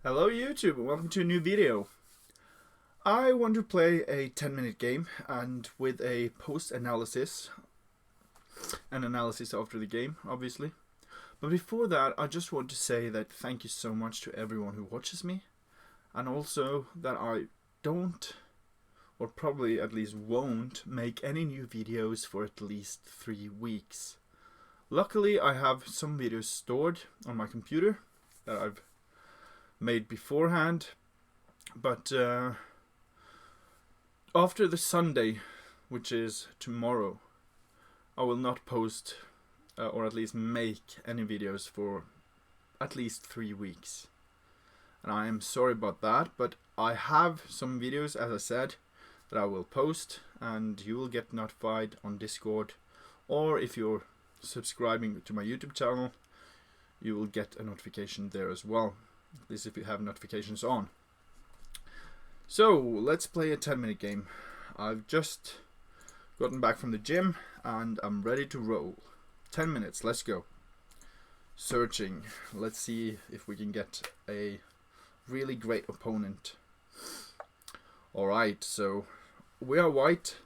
Hello YouTube and welcome to a new video. I want to play a 10-minute game and with a post-analysis, an analysis after the game obviously. But before that I just want to say that thank you so much to everyone who watches me, and also that I don't, or probably at least won't, make any new videos for at least 3 weeks. Luckily I have some videos stored on my computer that I've made beforehand, but after the Sunday, which is tomorrow, I will not post or at least make any videos for at least 3 weeks, and I am sorry about that, but I have some videos, as I said, that I will post, and you will get notified on Discord, or if you're subscribing to my YouTube channel you will get a notification there as well. This if you have notifications on. So let's play a 10-minute game. I've just gotten back from the gym and I'm ready to roll. 10 minutes, let's go. Searching. Let's see if we can get a really great opponent. Alright, so we are white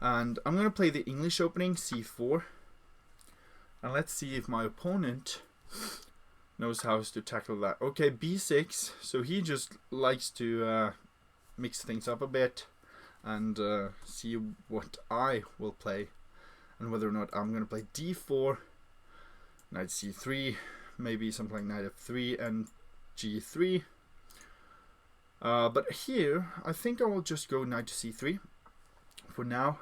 and I'm gonna play the English opening, c4, and let's see if my opponent knows how to tackle that. Okay, b6, so he just likes to mix things up a bit and see what I will play and whether or not I'm going to play d4, knight c3, maybe something like knight f3 and g3. But here, I think I will just go knight to c3 for now,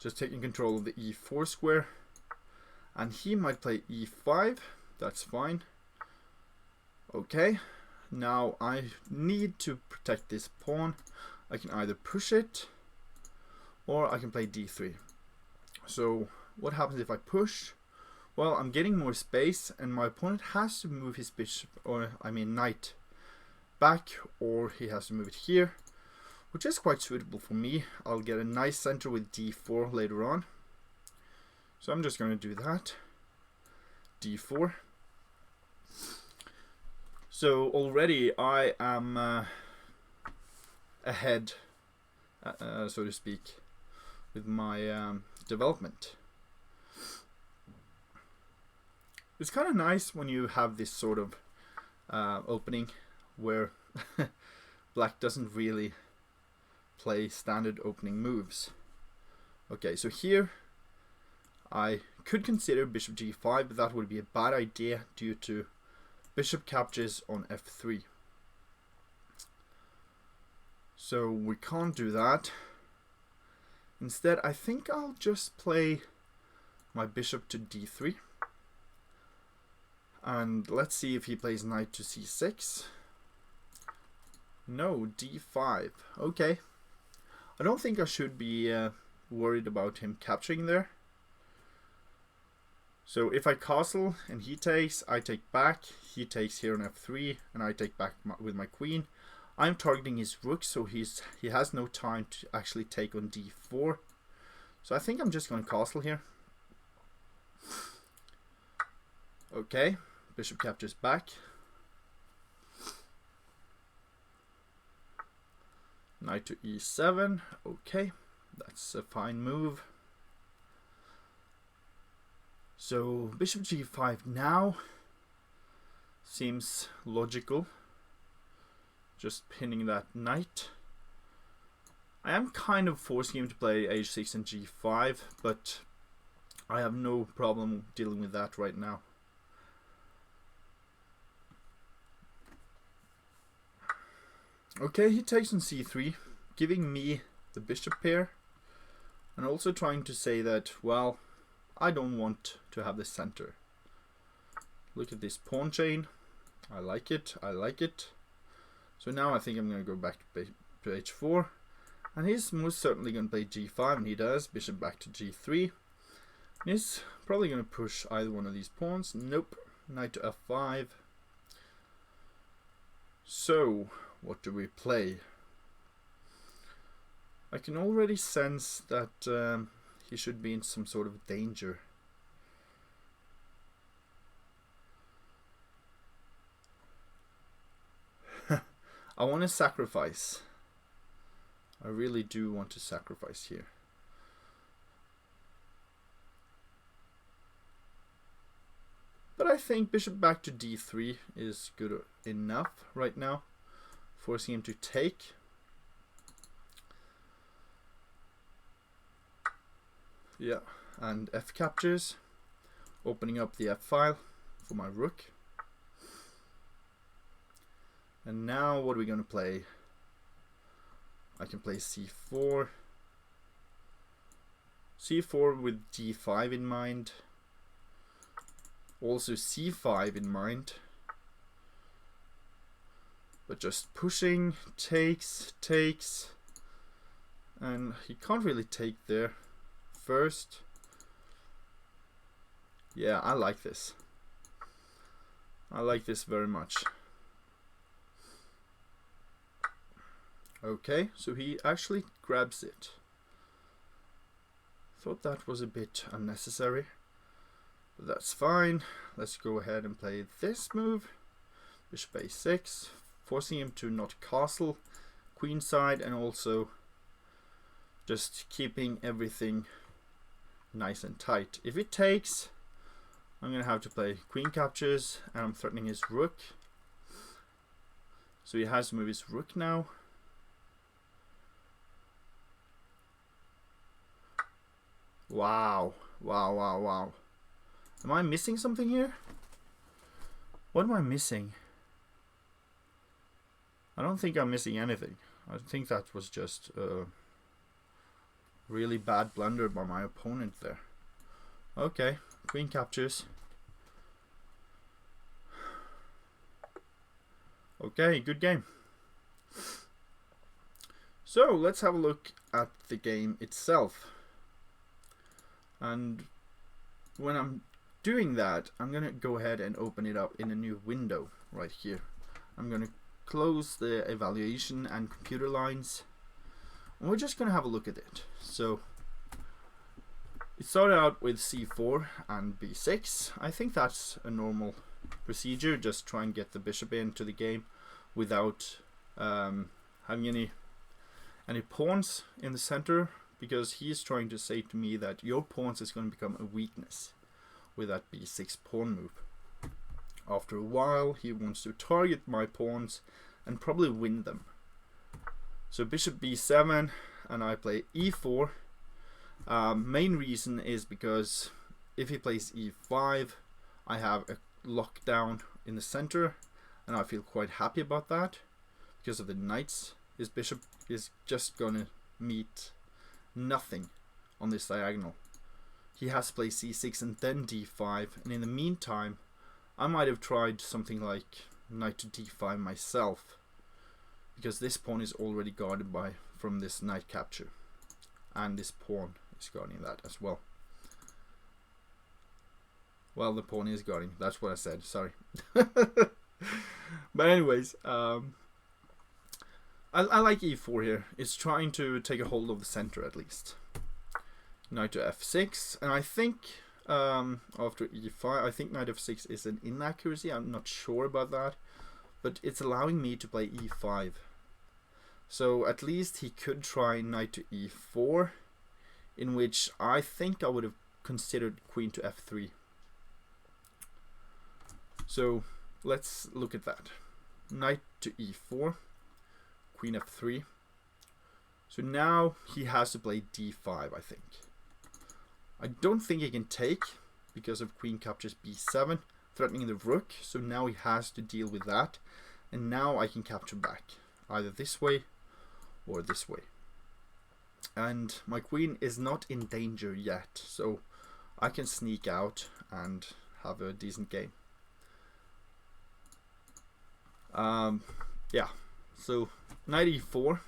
just taking control of the e4 square, and he might play e5, that's fine. Okay, now I need to protect this pawn. I can either push it or I can play d3. So what happens if I push? Well, I'm getting more space and my opponent has to move his bishop, or I mean knight, back, or he has to move it here, which is quite suitable for me. I'll get a nice center with d4 later on. So I'm just going to do that. d4. So already I am ahead, so to speak, with my development. It's kind of nice when you have this sort of opening where black doesn't really play standard opening moves. Okay, so here I could consider bishop g5, but that would be a bad idea due to bishop captures on f3. So we can't do that. Instead, I think I'll just play my bishop to d3. And let's see if he plays knight to c6. No, d5. Okay. I don't think I should be worried about him capturing there. So if I castle and he takes, I take back, he takes here on f3, and I take back with my queen. I'm targeting his rook, so he has no time to actually take on d4. So I think I'm just going to castle here. Okay, bishop captures back. Knight to e7, okay, that's a fine move. So bishop g5 now seems logical, just pinning that knight. I am kind of forcing him to play h6 and g5, but I have no problem dealing with that right now. Okay, he takes on c3, giving me the bishop pair, and also trying to say that, well, I don't want to have the center. Look at this pawn chain. I like it. I like it. So now I think I'm going to go back to h4. And he's most certainly going to play g5, and he does. Bishop back to g3. And he's probably going to push either one of these pawns. Nope. Knight to f5. So, what do we play? I can already sense that he should be in some sort of danger. I want to sacrifice. I really do want to sacrifice here. But I think bishop back to d3 is good enough right now, forcing him to take. Yeah, and f captures, opening up the f file for my rook. And now what are we going to play? I can play c4. c4 with g5 in mind. Also c5 in mind. But just pushing, takes, and he can't really take there first. Yeah, I like this. I like this very much. Okay, so he actually grabs it. Thought that was a bit unnecessary, but that's fine. Let's go ahead and play this move. Bishop a6, forcing him to not castle queenside, and also just keeping everything nice and tight. If it takes, I'm gonna have to play queen captures, and I'm threatening his rook. So he has to move his rook now. Wow, wow, wow, wow. Am I missing something here? What am I missing? I don't think I'm missing anything. I think that was just a really bad blunder by my opponent there. Okay, queen captures. Okay, good game. So let's have a look at the game itself. And when I'm doing that, I'm gonna go ahead and open it up in a new window right here. I'm gonna close the evaluation and computer lines, and we're just gonna have a look at it. So it started out with c4 and b6. I think that's a normal procedure. Just try and get the bishop into the game without having any pawns in the center, because he's trying to say to me that your pawns is going to become a weakness with that b6 pawn move. After a while, he wants to target my pawns and probably win them. So bishop b7, and I play e4. Main reason is because if he plays e5, I have a lockdown in the center, and I feel quite happy about that because of the knights. His bishop is just gonna meet nothing on this diagonal. He has to play c6 and then d5, and in the meantime I might have tried something like knight to d5 myself, because this pawn is already guarded from this knight capture, and this pawn is guarding that as well. Well, the pawn is guarding, that's what I said, sorry. But anyways, I like e4 here. It's trying to take a hold of the center at least. Knight to f6, and I think after e5, I think knight f6 is an inaccuracy. I'm not sure about that, but it's allowing me to play e5. So at least he could try knight to e4, in which I think I would have considered queen to f3. So let's look at that. Knight to e4. Queen f3. So now he has to play d5, I think. I don't think he can take because of queen captures b7, threatening the rook. So now he has to deal with that. And now I can capture back, either this way or this way. And my queen is not in danger yet, so I can sneak out and have a decent game. Yeah. So knight e4.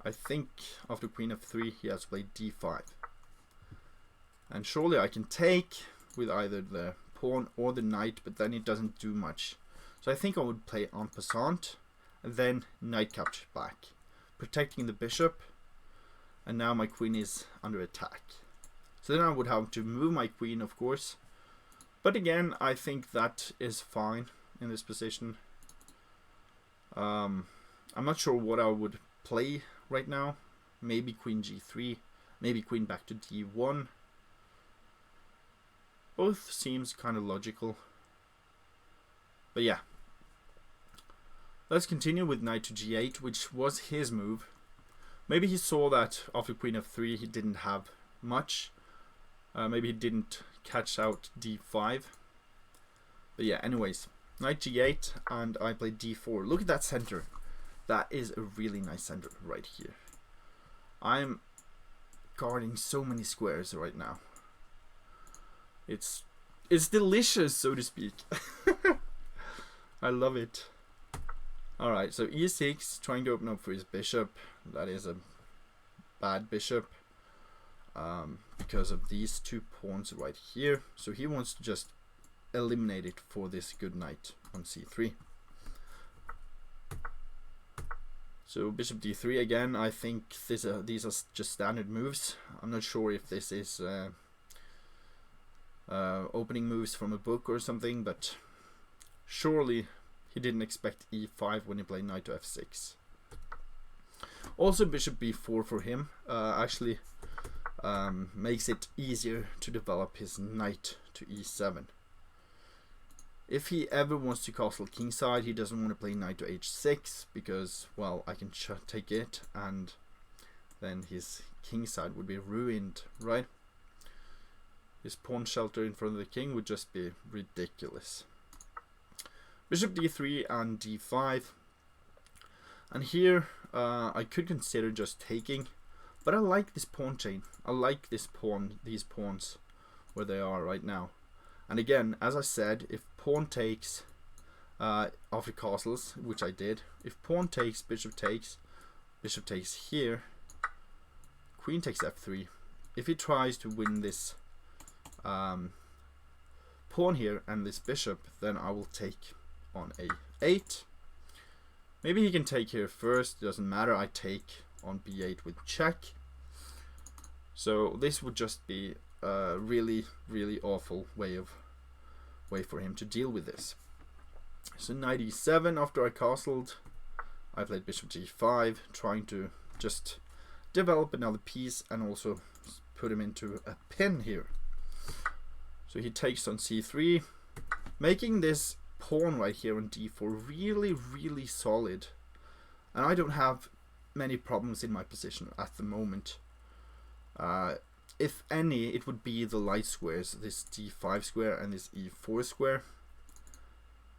I think after queen f3 he has to play d5, and surely I can take with either the pawn or the knight, but then it doesn't do much. So I think I would play en passant and then knight capture back, protecting the bishop, and now my queen is under attack. So then I would have to move my queen, of course, but again I think that is fine in this position. I'm not sure what I would play right now. Maybe queen g3, maybe queen back to d1. Both seems kind of logical. But yeah. Let's continue with knight to g8, which was his move. Maybe he saw that after queen f3 he didn't have much. Maybe he didn't catch out d5. But yeah, anyways. Knight g8 and I play d4. Look at that center. That is a really nice center right here. I'm guarding so many squares right now. It's delicious, so to speak. I love it. Alright, so e6, trying to open up for his bishop. That is a bad bishop. Because of these two pawns right here. So he wants to just eliminate it for this good knight on c3. So bishop d3 again. I think these are just standard moves. I'm not sure if this is opening moves from a book or something, but surely he didn't expect e5 when he played knight to f6. Also bishop b4 for him actually makes it easier to develop his knight to e7. If he ever wants to castle kingside, he doesn't want to play knight to h6 because, well, I can take it and then his kingside would be ruined, right? His pawn shelter in front of the king would just be ridiculous. Bishop d3 and d5. And here I could consider just taking, but I like this pawn chain. I like this these pawns where they are right now. And again, as I said, if pawn takes after castles, which I did, if pawn takes, bishop takes here, queen takes f3. If he tries to win this pawn here and this bishop, then I will take on a8. Maybe he can take here first, doesn't matter, I take on b8 with check. So this would just be a really awful way for him to deal with this. So knight e7 after I castled, I played bishop g5, trying to just develop another piece and also put him into a pin here. So he takes on c3, making this pawn right here on d4 really solid. And I don't have many problems in my position at the moment. If any, it would be the light squares, this d5 square and this e4 square.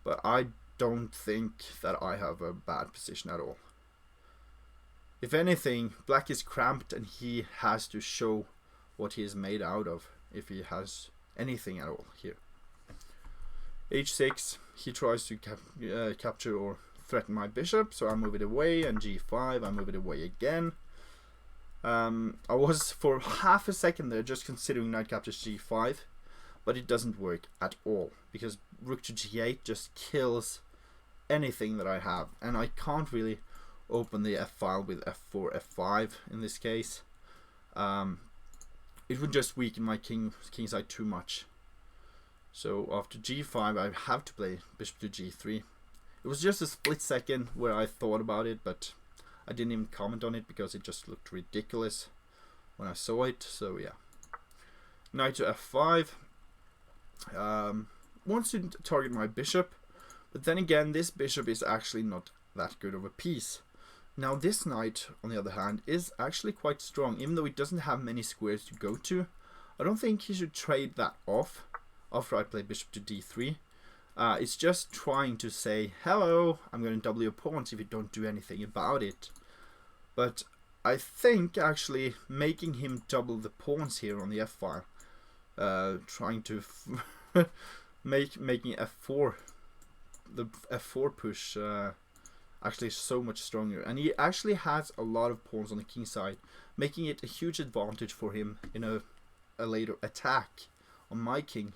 But I don't think that I have a bad position at all. If anything, black is cramped and he has to show what he is made out of, if he has anything at all here. h6, he tries to capture or threaten my bishop, so I move it away, and g5, I move it away again. I was for half a second there just considering knight captures g5, but it doesn't work at all because rook to g8 just kills anything that I have, and I can't really open the f file with f4, f5 in this case. It would just weaken my kingside too much. So after g5 I have to play bishop to g3. It was just a split second where I thought about it, but I didn't even comment on it because it just looked ridiculous when I saw it. So yeah, knight to f5. Wants to target my bishop, but then again this bishop is actually not that good of a piece. Now this knight on the other hand is actually quite strong, even though it doesn't have many squares to go to. I don't think he should trade that off after I play bishop to d3. It's just trying to say, hello, I'm going to double your pawns if you don't do anything about it. But I think actually making him double the pawns here on the f file, trying to making f4, the f4 push actually so much stronger. And he actually has a lot of pawns on the king side, making it a huge advantage for him in a later attack on my king.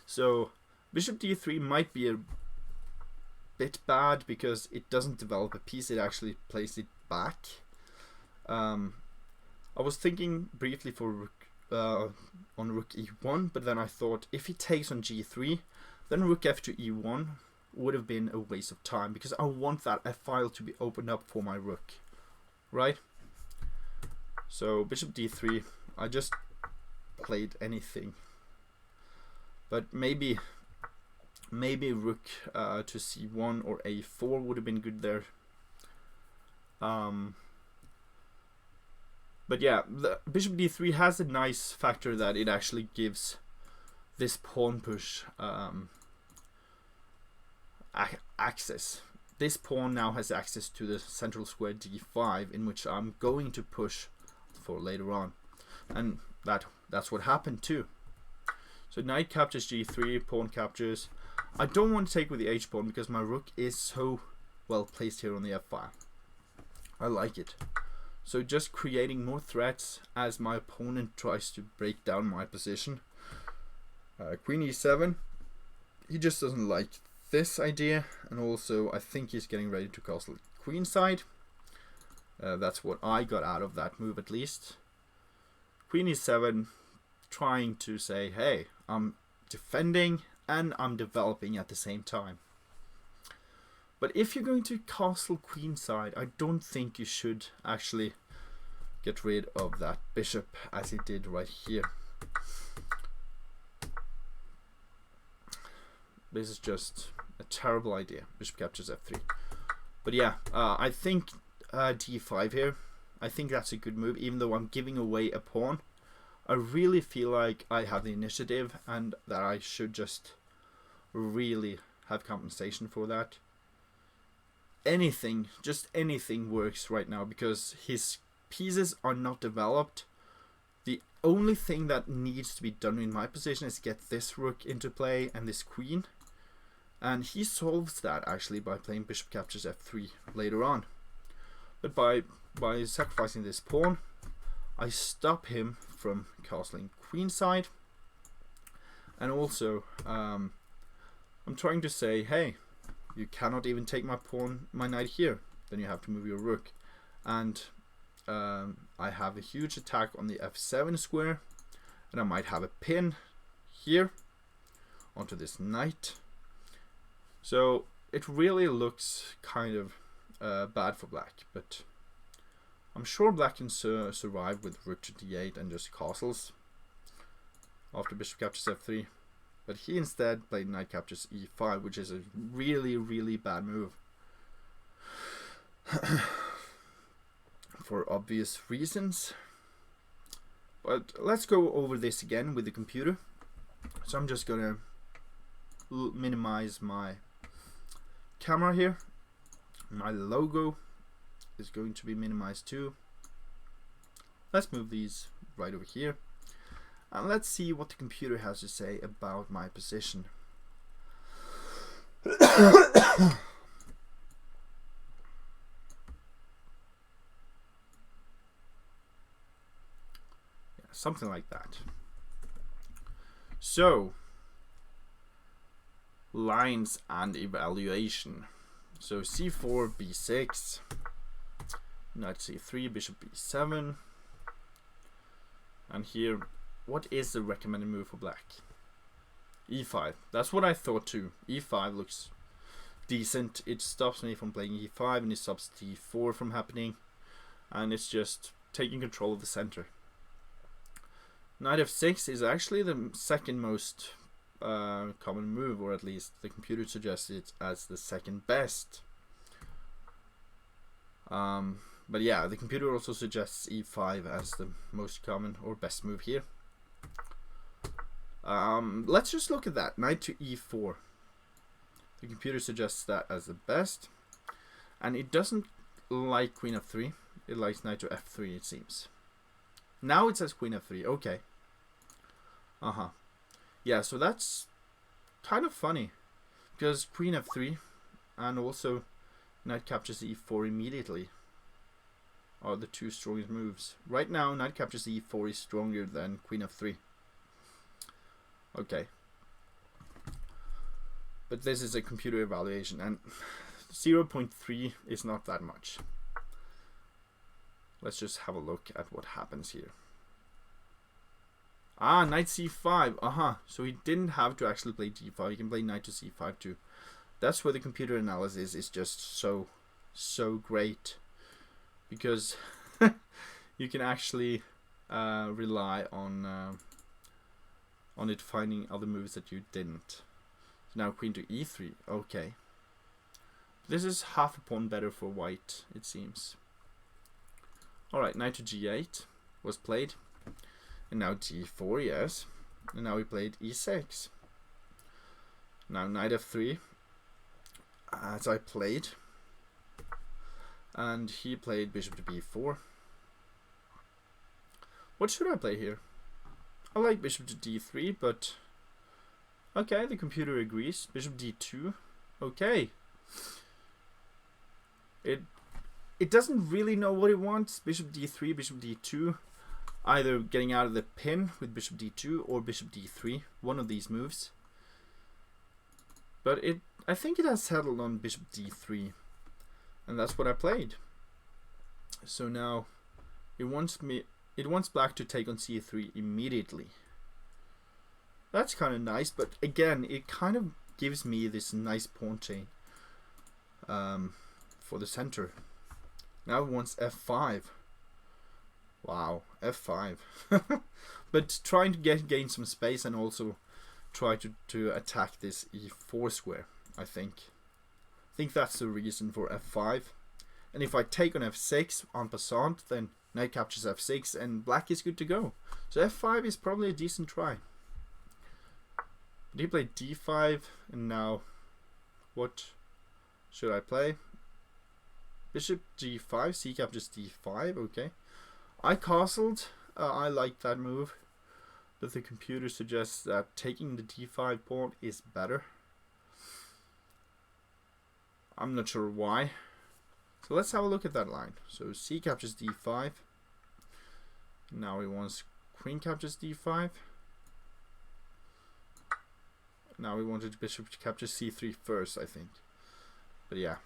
So bishop d3 might be a bit bad because it doesn't develop a piece, it actually plays it back. I was thinking briefly for rook, on rook e1, but then I thought if he takes on g3, then rook f to e1 would have been a waste of time, because I want that F file to be opened up for my rook, right? So bishop d3, I just played anything, but maybe rook to c1 or a4 would have been good there. But yeah, the bishop d3 has a nice factor that it actually gives this pawn push access. This pawn now has access to the central square d5, in which I'm going to push for later on, and that's what happened too. So knight captures g3, pawn captures. I don't want to take with the h pawn because my rook is so well placed here on the f file. I like it. So just creating more threats as my opponent tries to break down my position. Queen e7. He just doesn't like this idea, and also I think he's getting ready to castle queenside. That's what I got out of that move, at least. Queen e7, trying to say, hey, I'm defending and I'm developing at the same time. But if you're going to castle queenside, I don't think you should actually get rid of that bishop as he did right here. This is just a terrible idea. Bishop captures f3. But yeah, I think d5 here. I think that's a good move, even though I'm giving away a pawn. I really feel like I have the initiative and that I should just really have compensation for that. Anything, just anything works right now because his pieces are not developed. The only thing that needs to be done in my position is get this rook into play and this queen. And he solves that actually by playing bishop captures f3 later on. But by sacrificing this pawn, I stop him from castling queenside. And also, I'm trying to say, hey, you cannot even take my knight here. Then you have to move your rook. And I have a huge attack on the f7 square. And I might have a pin here onto this knight. So it really looks kind of bad for black. But I'm sure black can survive with rook to d8 and just castles after bishop captures f3. But he instead played knight captures e5, which is a really, really bad move. For obvious reasons. But let's go over this again with the computer. So I'm just gonna minimize my camera here. My logo is going to be minimized too. Let's move these right over here. And let's see what the computer has to say about my position. Yeah, something like that. So, lines and evaluation. So c4, b6, knight c3, bishop b7, and here, what is the recommended move for black? e5. That's what I thought too. e5 looks decent. It stops me from playing e5 and it stops d4 from happening, and it's just taking control of the center. Knight f6 is actually the second most common move, or at least the computer suggests it as the second best. But yeah, the computer also suggests e5 as the most common or best move here. Let's just look at that. Knight to e4. The computer suggests that as the best, and it doesn't like queen f3. It likes knight to f3, it seems. Now it says queen f3. Okay. Yeah, so that's kind of funny, because queen f3 and also knight captures e4 immediately are the two strongest moves. Right now, knight captures e4 is stronger than queen f3. Okay. But this is a computer evaluation, and 0.3 is not that much. Let's just have a look at what happens here. Knight c5. So he didn't have to actually play d5. He can play knight to c5 too. that's where the computer analysis is just so great, because you can actually rely on it finding other moves that you didn't. So now queen to e3. Okay. This is half a pawn better for white, it seems. Alright, knight to g8 was played. And now g4, yes. And now we played e6. Now knight f3, as I played. And he played bishop to b4. What should I play here? I like bishop to d3, but okay, the computer agrees. Bishop d2. Okay. It doesn't really know what it wants. Bishop d3, bishop d2. Either getting out of the pin with bishop d2 or bishop d3. One of these moves. But I think it has settled on bishop d3. And that's what I played. So now it wants black to take on c3 immediately. That's kind of nice, but again, it kind of gives me this nice pawn chain for the center. Now it wants f5. Wow, f5. But trying to gain some space and also try to attack this e4 square, I think. I think that's the reason for f5. And if I take on f6 en passant, then knight captures f6 and black is good to go. So f5 is probably a decent try. But he played d5, and now what should I play? Bishop g5, c captures d5, okay. I castled, I like that move, but the computer suggests that taking the d5 pawn is better. I'm not sure why. So let's have a look at that line. So c captures d5. Now he wants queen captures d5. Now we wanted bishop to capture c3 first, I think. But yeah.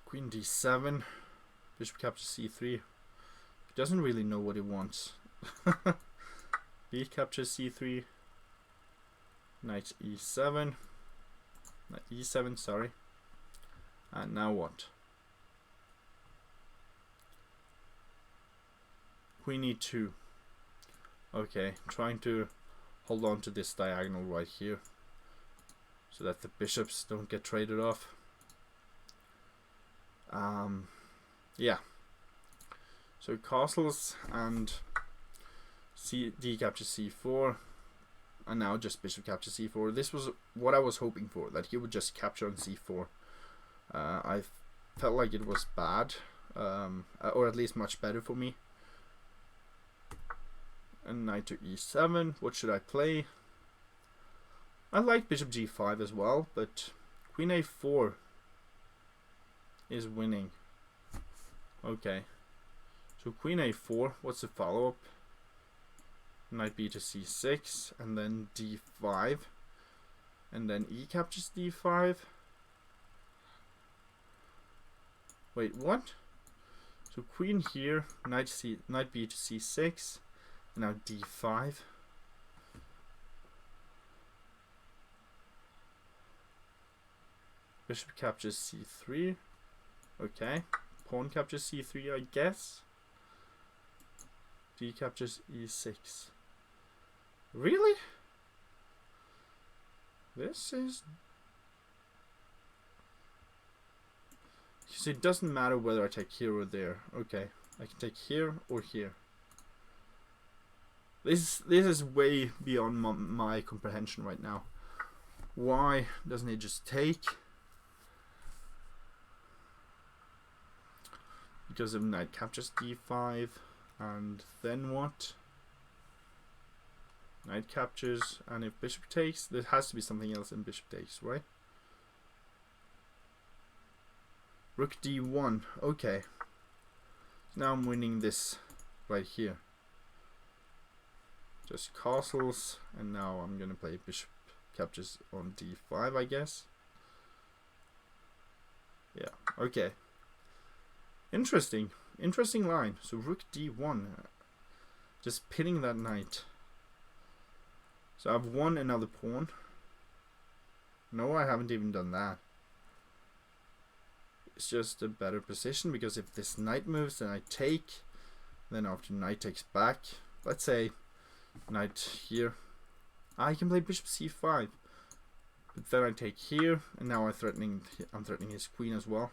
Queen d7. Bishop captures c3. He doesn't really know what he wants. B captures c3. Knight e7. Knight e7, sorry. And now what? Queen e2. Okay, trying to hold on to this diagonal right here so that the bishops don't get traded off. Yeah. So castles and d captures c4, and now just bishop captures c4. This was what I was hoping for, that he would just capture on c4. I felt like it was bad, or at least much better for me. And knight to e7. What should I play? I like bishop g5 as well, but queen a4 is winning. Okay. So queen a4. What's the follow-up? Knight b to c6, and then d5, and then e captures d5. Wait, what? So queen here, knight b to c6. Now d5. Bishop captures c3. Okay. Pawn captures c3, I guess. D captures e6. Really? This is... So it doesn't matter whether I take here or there. Okay. I can take here or here. This is way beyond my comprehension right now. Why doesn't it just take? Because if knight captures d5, and then what? Knight captures, and if bishop takes, there has to be something else in bishop takes, right? Rook d1, okay. Now I'm winning this right here. Just castles, and now I'm gonna play bishop captures on d5, I guess. Yeah, okay. Interesting line. So rook d1, just pinning that knight. So I've won another pawn. No, I haven't even done that. It's just a better position, because if this knight moves, then I take. Then after knight takes back, let's say knight here, I can play bishop c5. But then I take here, and now I'm threatening his queen as well.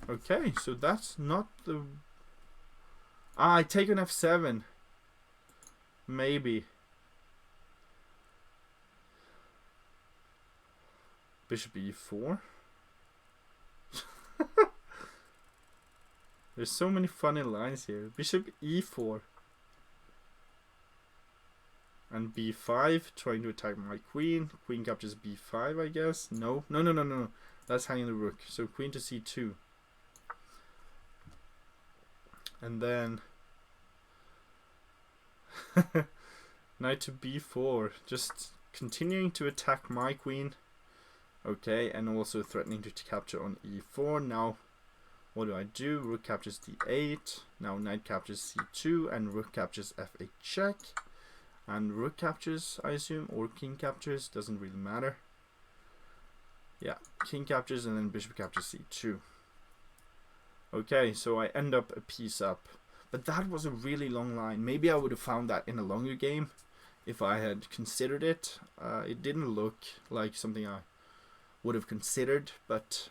Okay, so that's not the... I take on f7. Maybe. Bishop e4. There's so many funny lines here. Bishop e4. And b5, trying to attack my queen. Queen captures b5, I guess. No. No. That's hanging the rook. So queen to c2. And then knight to b4. Just continuing to attack my queen. Okay, and also threatening to capture on e4. Now, what do? Rook captures d8. Now knight captures c2, and rook captures f8 check. And rook captures, I assume, or king captures, doesn't really matter. Yeah, king captures, and then bishop captures c2. Okay, so I end up a piece up. But that was a really long line. Maybe I would have found that in a longer game if I had considered it. It didn't look like something I would have considered, but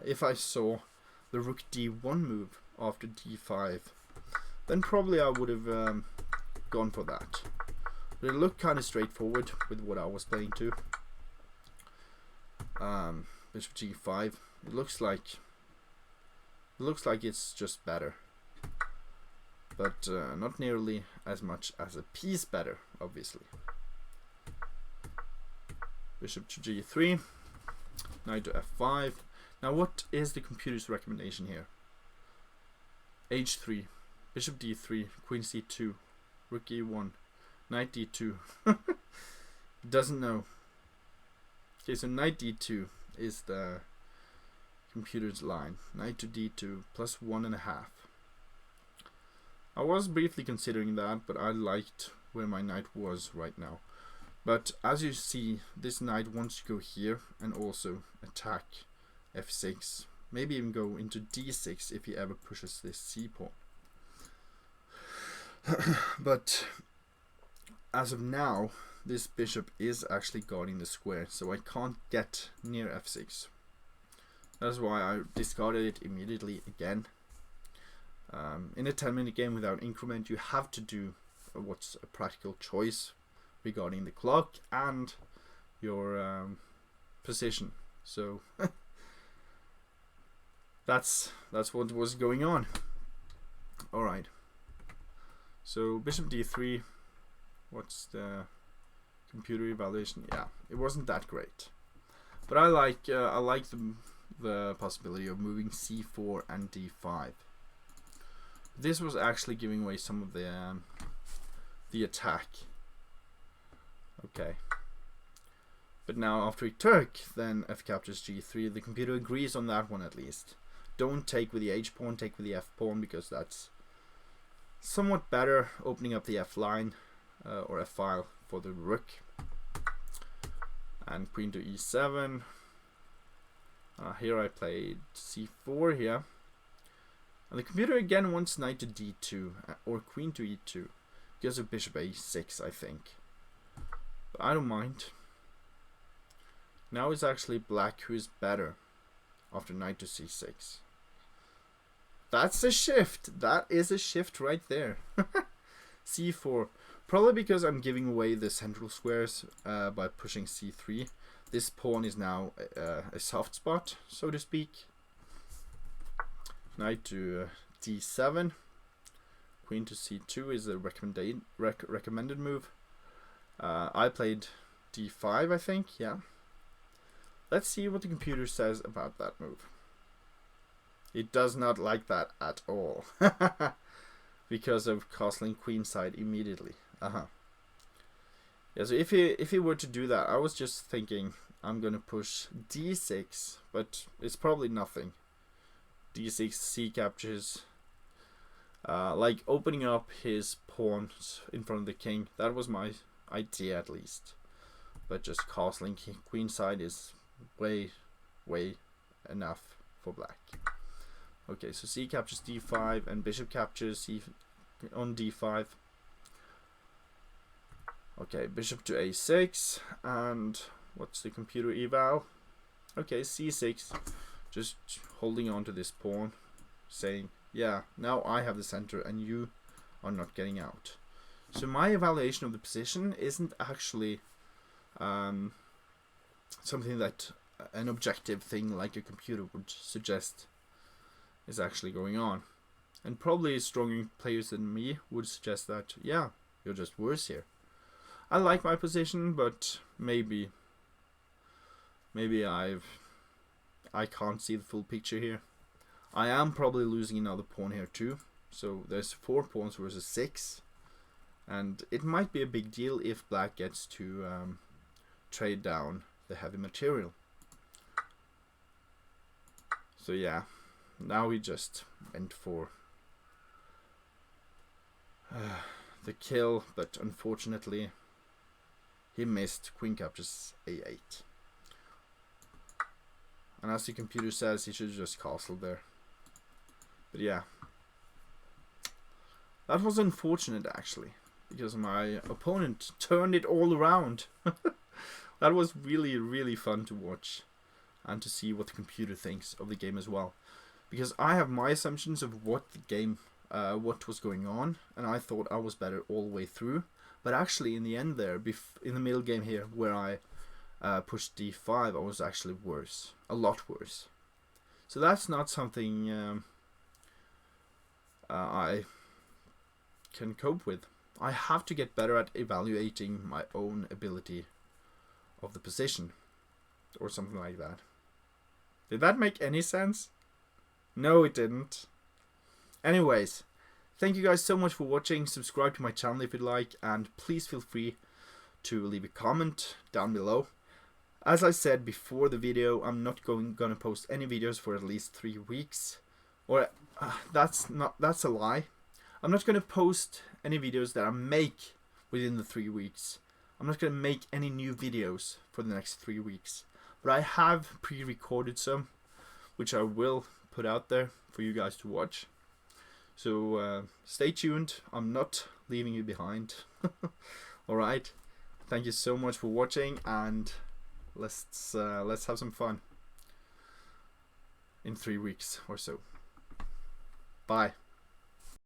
if I saw the rook d1 move after d5, then probably I would have gone for that. But it looked kind of straightforward with what I was playing to. Bishop g5. It looks like it's just better, but not nearly as much as a piece better, obviously. Bishop to g3. Knight to f5. Now what is the computer's recommendation here? h3, bishop d3, queen c2, rook e1, knight d2. Doesn't know. Okay, so knight d2 is the computer's line. Knight to d2 plus 1.5. I was briefly considering that, but I liked where my knight was right now. But as you see, this knight wants to go here and also attack f6. Maybe even go into d6 if he ever pushes this c pawn. But as of now, this bishop is actually guarding the square, so I can't get near f6. That's why I discarded it immediately again. In a 10-minute game without increment, you have to do what's a practical choice regarding the clock and your position. So that's what was going on. All right. So bishop d3. What's the computer evaluation? Yeah, it wasn't that great, but I like the possibility of moving c4 and d5. This was actually giving away some of the attack. Okay. But now after he took, then f captures g3. The computer agrees on that one at least. Don't take with the h pawn, take with the f pawn, because that's somewhat better, opening up the f line or f file for the rook. And queen to e7. Here I played c4 here. And the computer again wants knight to d2 or queen to e2 because of bishop a6, I think. But I don't mind. Now it's actually black who is better after knight to c6. That's a shift. That is a shift right there. c4. Probably because I'm giving away the central squares by pushing c3. This pawn is now a soft spot, so to speak. Knight to d7. Queen to c2 is a recommended move. I played d5, I think. Yeah. Let's see what the computer says about that move. It does not like that at all. Because of castling queenside immediately. Yeah, so if he were to do that, I was just thinking I'm gonna push d6, but it's probably nothing. d6 c captures. Like opening up his pawns in front of the king. That was my idea at least. But just castling queenside is way enough for black. Okay, so c captures d5 and bishop captures c on d5. Okay, bishop to a6, and what's the computer eval? Okay, c6, just holding on to this pawn, saying, yeah, now I have the center and you are not getting out. So my evaluation of the position isn't actually something that an objective thing like a computer would suggest is actually going on. And probably stronger players than me would suggest that, yeah, you're just worse here. I like my position, but maybe I can't see the full picture here. I am probably losing another pawn here too. So there's 4 pawns versus 6. And it might be a big deal if black gets to trade down the heavy material. So yeah, now we just went for the kill, but unfortunately he missed. Queen captures a8. And as the computer says, he should just castle there. But yeah, that was unfortunate actually, because my opponent turned it all around. That was really fun to watch and to see what the computer thinks of the game as well. Because I have my assumptions of what the game, what was going on, and I thought I was better all the way through. But actually in the end there, in the middle game here, where I pushed d5, I was actually worse. A lot worse. So that's not something I can cope with. I have to get better at evaluating my own ability of the position. Or something like that. Did that make any sense? No, it didn't. Anyways, thank you guys so much for watching. Subscribe to my channel if you'd like, and please feel free to leave a comment down below. As I said before the video, I'm not gonna post any videos for at least 3 weeks. Or that's a lie. I'm not gonna post any videos that I make within the 3 weeks. I'm not gonna make any new videos for the next 3 weeks. But I have pre-recorded some, which I will put out there for you guys to watch. So stay tuned. I'm not leaving you behind. Alright. Thank you so much for watching, and let's have some fun in 3 weeks or so. Bye.